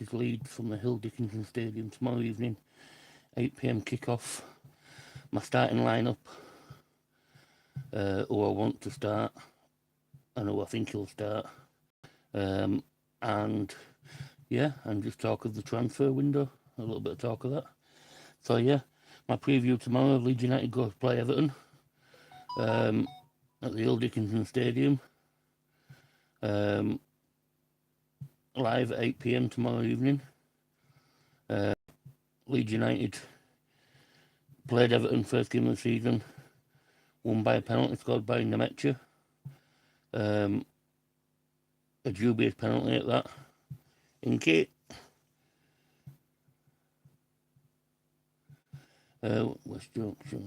versus Leeds from the Hill Dickinson Stadium tomorrow evening, 8 p.m. kick-off. My starting lineup, who I want to start and who I think he'll start. And yeah, and just talk of the transfer window, a little bit of talk of that. So yeah, my preview tomorrow, Leeds United go to play Everton at the Hill Dickinson Stadium. Live at 8 p.m. tomorrow evening. Leeds United played Everton first game of the season, won by a penalty scored by Nemecha. A dubious penalty at that. Inky. West Yorkshire.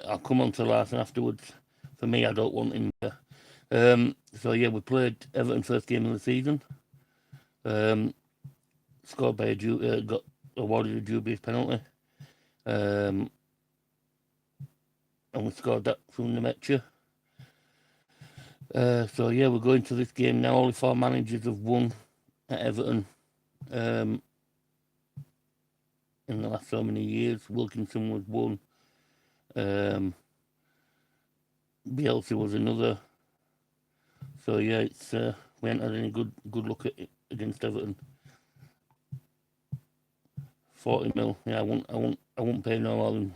I'll come on to Larson afterwards. For me, I don't want him there. So yeah, we played Everton first game of the season. Scored by got awarded a dubious penalty. And we scored that from Nemecha. So yeah, we're going to this game now. Only 4 managers have won at Everton in the last so many years. Wilkinson was one. Bielsa was another. So yeah, it's we haven't had any good look at it against Everton. 40 mil. Yeah, I won't pay no more than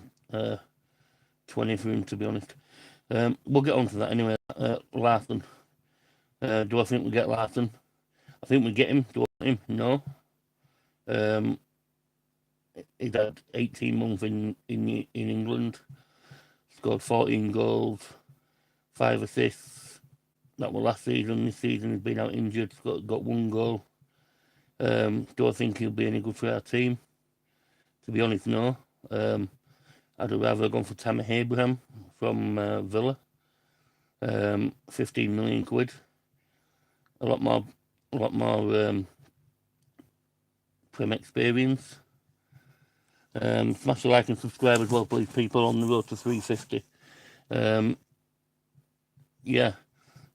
20 for him, to be honest. We'll get on to that anyway. Larson. Do I think we get Larson? I think we get him. Do I want him? No. He's had 18 months in England. Scored 14 goals, 5 assists. That was last season. This season he's been out injured. Got 1 goal. Do I think he'll be any good for our team? To be honest, no. I'd have rather gone for Tammy Abraham from Villa. 15 million quid. A lot more Prem experience. Smash the like and subscribe as well, please, people, on the road to 350. Yeah,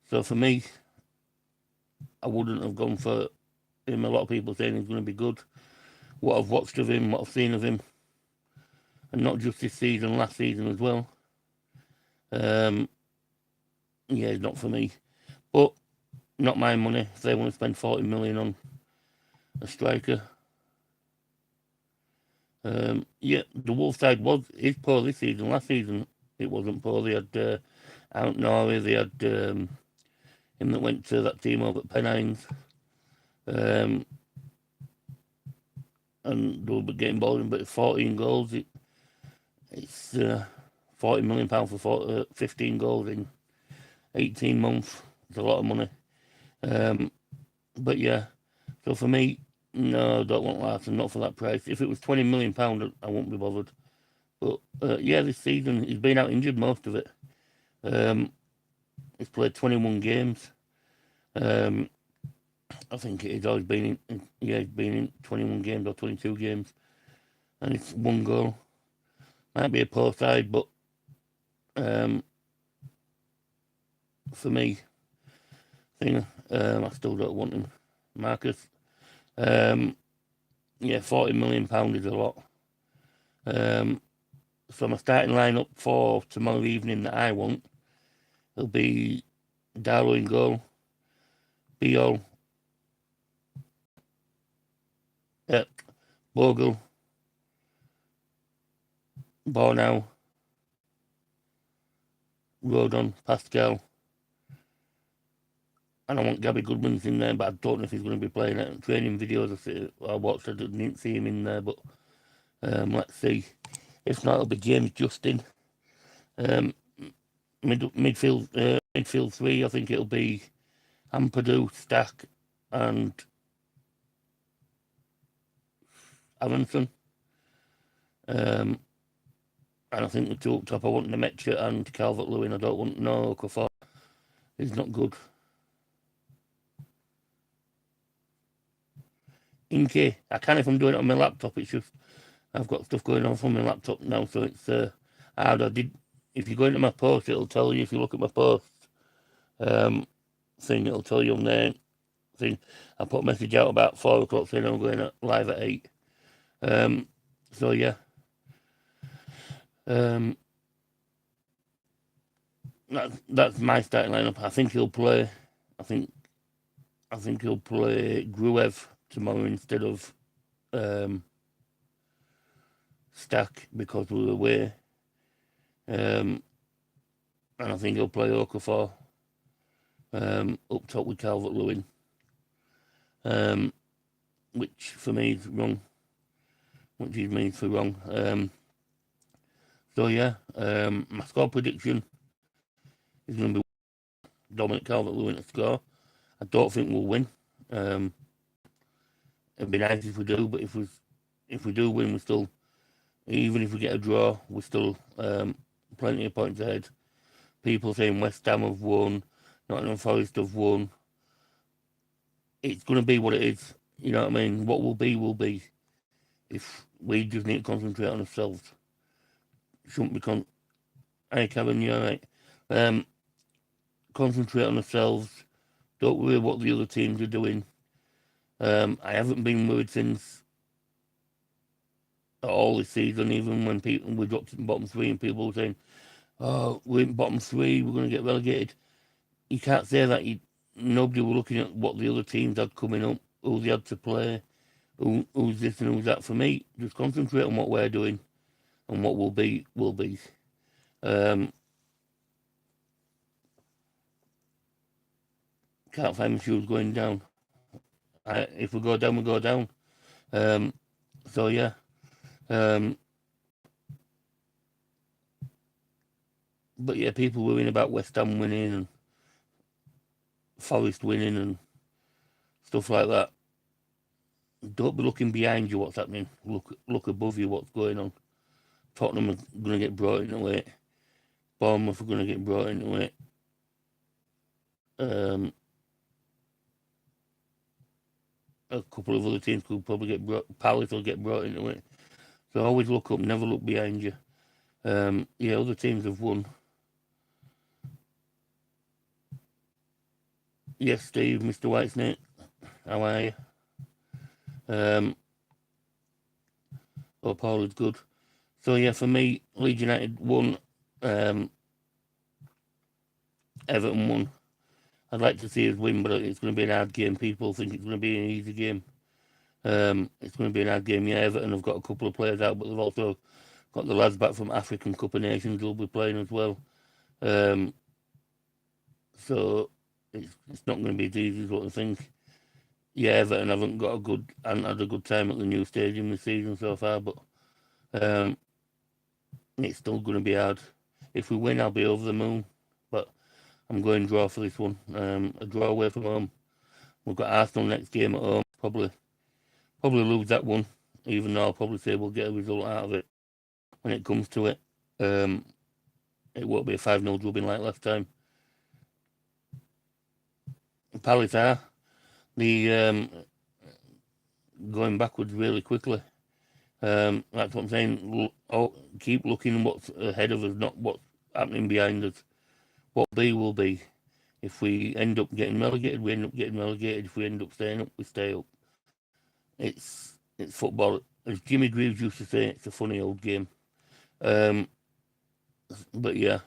so for me, I wouldn't have gone for him. A lot of people saying he's going to be good. What I've watched of him, what I've seen of him, and not just this season, last season as well. Yeah, it's not for me. But not my money. If they want to spend 40 million on a striker. Yeah, the Wolves side is poor this season. Last season it wasn't poor. They had Out Norway. They had him that went to that team over at Pennines. And they were getting balled in, but 14 goals. It's £40 million for 15 goals in 18 months. It's a lot of money. But yeah, so for me, no, I don't want Larson, not for that price. If it was £20 million, I wouldn't be bothered. But yeah, this season he's been out injured most of it. He's played 21 games. I think he's always been in. Yeah, he's been in 21 games or 22 games, and it's 1 goal. Might be a poor side, but for me, I still don't want him. Marcus. Yeah, £40 million is a lot. So my starting lineup for tomorrow evening that I want will be Darlow in goal, Beal, Bogle, Bornau, Rodon, Pascal, and I want Gabby Goodman's in there, but I don't know if he's going to be playing it. Training videos I watched, I didn't see him in there, but let's see. If not, it'll be James Justin. Midfield 3, I think it'll be Ampadu, Stack, and Aronson. And I think the 2 up top, I want Nemecha and Calvert-Lewin. I don't want no Okafor. He's not good. Inky, I can if I'm doing it on my laptop. It's just I've got stuff going on from my laptop now, so it's hard. If you go into my post, it'll tell you. If you look at my post thing, it'll tell you on there thing. I put a message out about 4 o'clock saying I'm going live at 8. So yeah. That's my starting lineup. I think he'll play. I think he'll play Gruev tomorrow instead of Stack because we're away. And I think he'll play Okafor up top with Calvert-Lewin, which for me is wrong. Which is me for wrong. So yeah, my score prediction is going to be Dominic Calvert-Lewin to score. I don't think we'll win. It'd be nice if we do, but if we do win, we're still, even if we get a draw, we're still plenty of points ahead. People saying West Ham have won, Nottingham Forest have won. It's going to be what it is. You know what I mean? What will be, will be. If we just need to concentrate on ourselves. Shouldn't be Hey, Kevin, you're right. Concentrate on ourselves. Don't worry what the other teams are doing. I haven't been worried since all this season, even when we dropped in bottom 3 and people were saying, oh, we're in bottom 3, we're going to get relegated. You can't say that. Nobody were looking at what the other teams had coming up, who they had to play, who's this and who's that. For me, just concentrate on what we're doing and what will be, will be. Can't find my shoes going down. If we go down, we go down. So yeah. But yeah, people worrying about West Ham winning and Forest winning and stuff like that. Don't be looking behind you what's happening. Look above you what's going on. Tottenham are going to get brought into it. Bournemouth are going to get brought into it. A couple of other teams could probably get brought. Palace will get brought into it. So always look up, never look behind you. Yeah, other teams have won. Yes, Steve, Mr. Whitesnake, how are you? Oh, Paul is good. So yeah, for me, Leeds United won. Everton won. I'd like to see us win, but it's going to be an hard game. People think it's going to be an easy game. It's going to be an hard game. Yeah, Everton have got a couple of players out, but they've also got the lads back from African Cup of Nations who'll be playing as well. So it's not going to be as easy as what I think. Yeah, Everton haven't had a good time at the new stadium this season so far, but it's still going to be hard. If we win, I'll be over the moon, but I'm going draw for this one. A draw away from home. We've got Arsenal next game at home. Probably lose that one, even though I'll probably say we'll get a result out of it when it comes to it. It won't be a 5-0 drubbing like last time. Palace are going backwards really quickly. That's what I'm saying. Keep looking what's ahead of us, not what's happening behind us. What be will be. If we end up getting relegated, we end up getting relegated. If we end up staying up, we stay up. It's football. As Jimmy Greaves used to say, it's a funny old game. But yeah.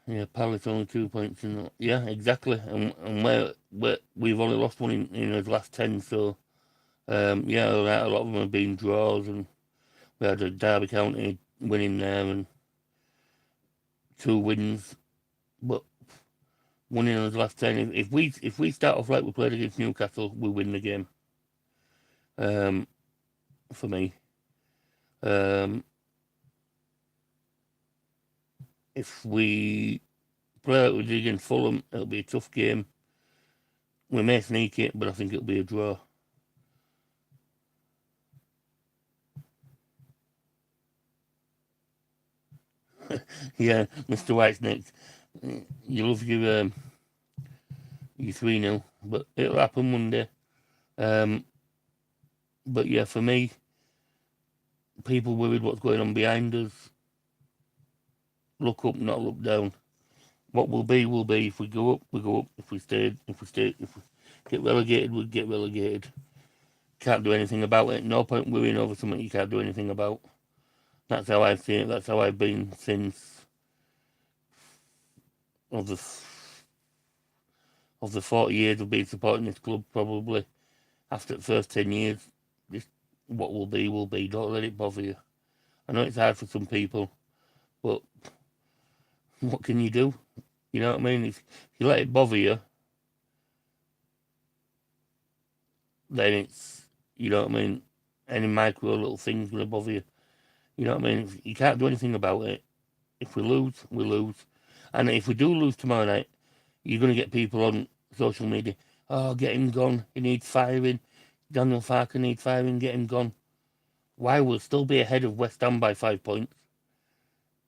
Yeah, Palace only 2 points in that. Yeah, exactly. And we've only lost one in his last 10, so yeah, a lot of them have been draws, and we had a Derby County winning there and 2 wins, but one in his last 10. If we start off like we played against Newcastle, we win the game. For me. If we play like we did against Fulham, it'll be a tough game. We may sneak it, but I think it'll be a draw. Yeah, Mr. Whitesnake, you love your 3-0, but it'll happen Monday. But yeah, for me, people worried what's going on behind us. Look up, not look down. What will be will be. If we go up, we go up. If we get relegated, we get relegated. Can't do anything about it. No point worrying over something you can't do anything about. That's how I see it. That's how I've been since of the of the 40 years of being supporting this club. Probably after the first 10 years, this what will be will be. Don't let it bother you. I know it's hard for some people, but what can you do? You know what I mean? If you let it bother you, then it's, you know what I mean, any micro little thing's going to bother you. You know what I mean? You can't do anything about it. If we lose, we lose. And if we do lose tomorrow night, you're going to get people on social media, oh, get him gone, he needs firing, Daniel Farker needs firing, get him gone. Why? We'll still be ahead of West Ham by 5 points.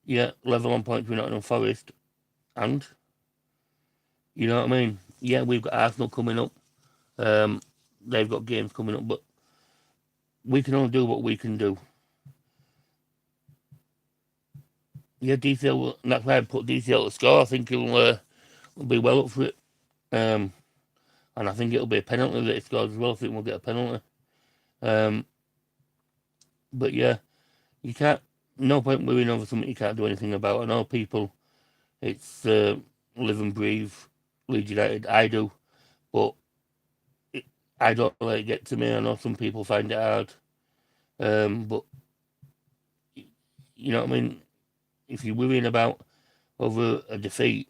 Yeah, level on points with Nottingham Forest. And, you know what I mean? Yeah, we've got Arsenal coming up. They've got games coming up, but we can only do what we can do. Yeah, DCL, that's why I put DCL to score. I think he'll be well up for it. And I think it'll be a penalty that he scores as well. I think we'll get a penalty. But yeah, you can't, no point worrying over something you can't do anything about. I know people, it's live and breathe Leeds United. I do, but I don't let it get to me. I know some people find it hard. But you know what I mean? If you're worrying about over a defeat,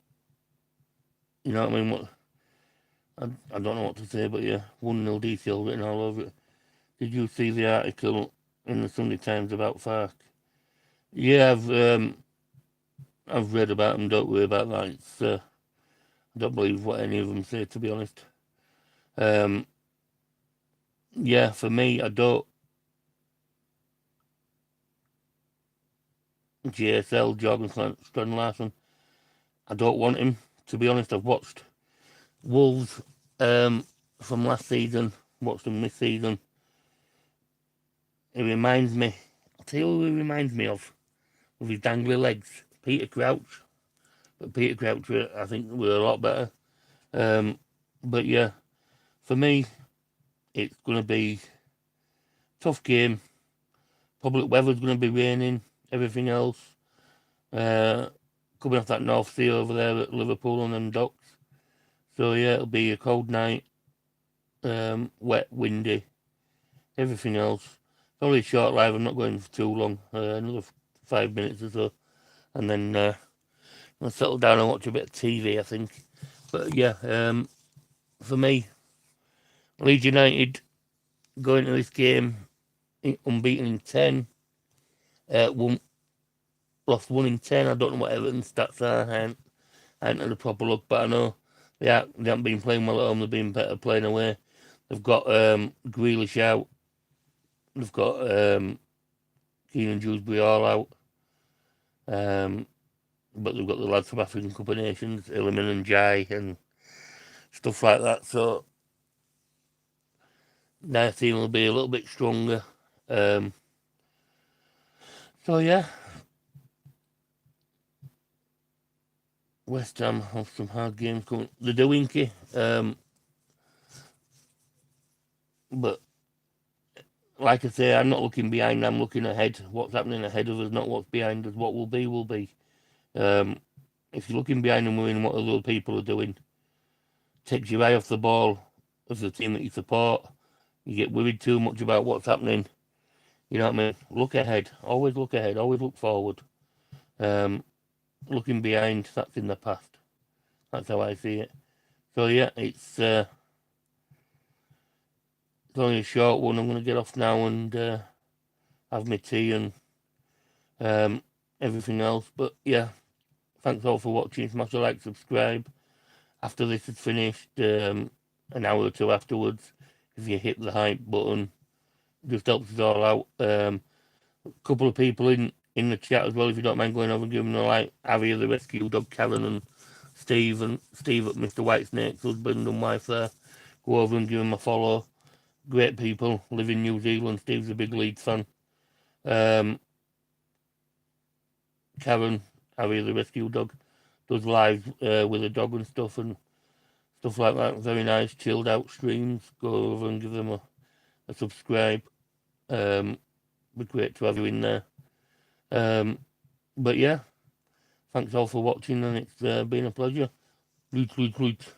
you know what I mean? What I don't know what to say, but yeah, 1-0 DCL written all over it. Did you see the article in the Sunday Times about Fark? Yeah, I've read about them. Don't worry about that. It's I don't believe what any of them say, to be honest. Yeah, for me, I don't. JSL, Jorgen Strand Larsen. I don't want him, to be honest. I've watched Wolves from last season, watched them this season. It reminds me, I'll tell you who he reminds me of, with his dangly legs. Peter Crouch. But Peter Crouch, I think, were a lot better. But yeah, for me, it's going to be tough game. Public weather's going to be raining. Everything else. Coming off that North Sea over there at Liverpool and them docks. So yeah, it'll be a cold night. Wet, windy. Everything else. Probably a short live. I'm not going for too long. Another 5 minutes or so. And then I'll settle down and watch a bit of TV, I think. But yeah, for me, Leeds United going to this game unbeaten in 10. Lost 1 in 10. I don't know what Everton's stats are. I ain't had a proper look, but I know they haven't been playing well at home. They've been better playing away. They've got Grealish out. They've got Keenan Dewsbury all out. But they've got the lads from African Cup of Nations, Illiman and Jai and stuff like that. So their team will be a little bit stronger. So yeah, West Ham have some hard games coming. They're doing it, but like I say, I'm not looking behind. I'm looking ahead. What's happening ahead of us, not what's behind us. What will be, will be. If you're looking behind and worrying what other people are doing, takes your eye off the ball as the team that you support. You get worried too much about what's happening. You know what I mean? Look ahead. Always look ahead. Always look forward. Looking behind, that's in the past. That's how I see it. So yeah, it's only a short one. I'm going to get off now and have my tea and everything else. But yeah, thanks all for watching. Smash a like, subscribe. After this is finished, an hour or two afterwards, if you hit the hype button, just helps us all out. A couple of people in the chat as well, if you don't mind going over and giving them a like. Harry the Rescue Dog, Karen and Steve at Mr. Whitesnake's husband and wife there. Go over and give them a follow. Great people, live in New Zealand. Steve's a big Leeds fan. Karen, Harry the Rescue Dog, does live with a dog and stuff and stuff like that. Very nice, chilled out streams. Go over and give them a subscribe. Be great to have you in there. But yeah, thanks all for watching, and it's been a pleasure. Leeds, Leeds, Leeds.